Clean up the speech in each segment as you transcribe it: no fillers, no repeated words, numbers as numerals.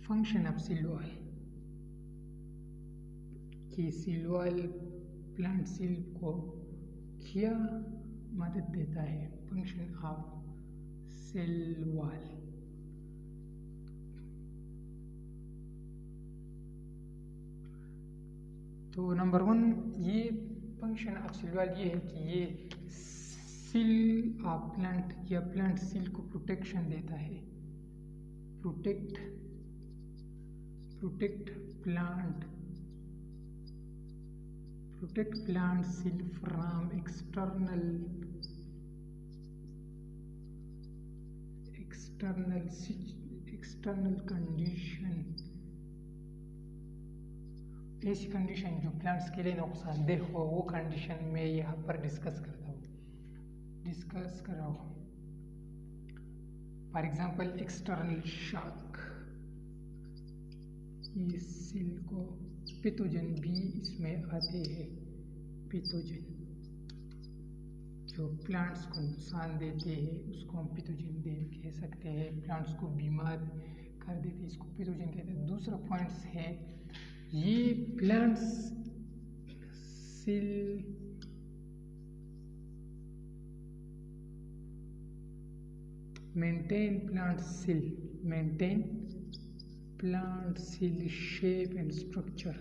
Function of seal wall कि seal wall plant cell को क्या मदद देता है। फंक्शन ऑफ सील वॉल, तो नंबर 1 ये फंक्शन ऑफ सील वॉल ये है कि ये सील ऑफ प्लांट या प्लांट सील को प्रोटेक्शन देता है। Protect plant seal from external condition, ऐसी कंडीशन जो प्लांट्स के लिए नुकसानदेह हो, वो कंडीशन में यहाँ पर डिस्कस कर रहा हूँ। फॉर एग्जांपल एक्सटर्नल शॉक, ये सील को पैथोजन भी इसमें आते हैं। पैथोजन जो प्लांट्स को नुकसान देते हैं उसको हम पैथोजन कह सकते हैं। प्लांट्स को बीमार कर देते हैं, इसको पैथोजन कहते हैं। दूसरा पॉइंट्स है ये plants seal maintain plant seal shape and structure,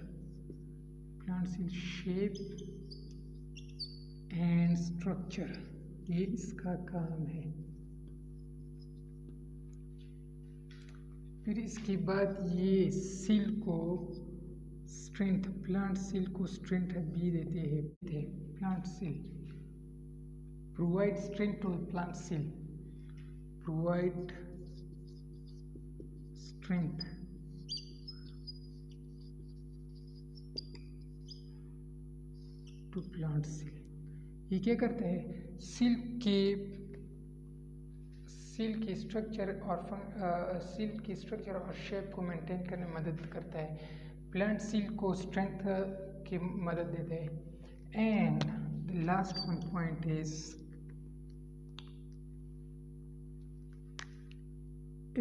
ये इसका काम है। फिर इसके बाद ये सील को स्ट्रेंथ, प्लांट सील को स्ट्रेंथ भी देते हैं। Plant cell provide strength to plant cell, provide strength to plant seal। ये क्या करता है, सील के स्ट्रक्चर और शेप को मेंटेन करने में मदद करता है। प्लांट सील को स्ट्रेंथ की मदद देता है। And the last one point is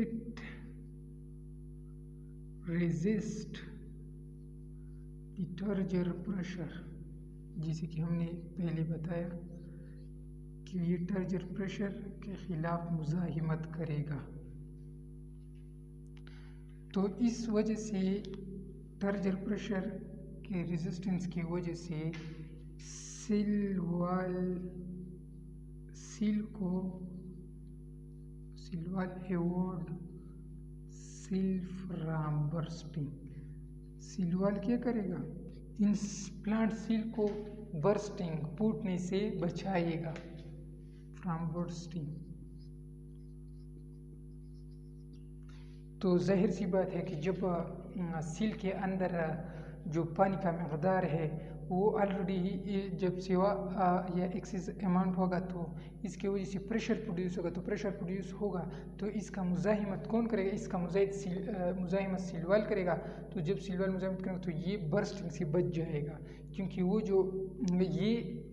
it resist the turgor pressure, जिसे कि हमने पहले बताया कि ये टर्जर प्रेशर के खिलाफ मुज़ाहिमत करेगा। तो इस वजह से टर्जर प्रेशर के रेजिस्टेंस की वजह से seal avoid seal from bursting. Seal wall क्या करेगा, इन प्लांट सील को बर्स्टिंग, फूटने से बचाएगा। फ्रॉम बर्स्टिंग, तो जाहिर सी बात है कि जब सील के अंदर जो पानी का मकदार है वो ऑलरेडी जब सेवा या एक्सेस अमाउंट होगा तो इसके वजह से प्रेशर प्रोड्यूस होगा। तो प्रेशर प्रोड्यूस होगा तो इसका मुज़ाहिमत कौन करेगा, इसका मुज़ाहिमत सील वॉल करेगा। तो जब सील वॉल मुज़ाहिमत करेगा तो ये बर्स्टिंग से बच जाएगा, क्योंकि वो जो ये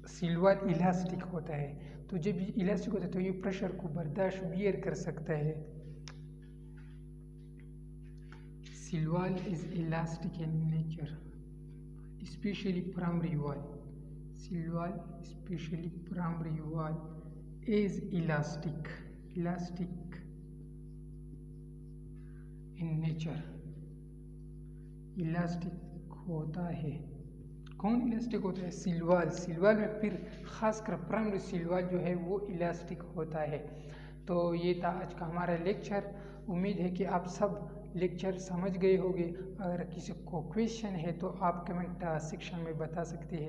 सील वॉल इलास्टिक होता है। तो जब ये इलास्टिक होता है तो ये प्रेशर को बर्दाश्त बियर कर सकता है। Seal wall is elastic in nature, especially primary wall. Seal wall, especially primary wall, is elastic in nature. Elastic होता है। कौन इलास्टिक होता है, सील वॉल। सील वॉल में फिर खासकर प्राइमरी सील वॉल जो है वो इलास्टिक होता है। तो ये था आज का हमारा लेक्चर। उम्मीद है कि आप सब लेक्चर समझ गए होंगे। अगर किसी को क्वेश्चन है तो आप कमेंट सेक्शन में बता सकते हैं।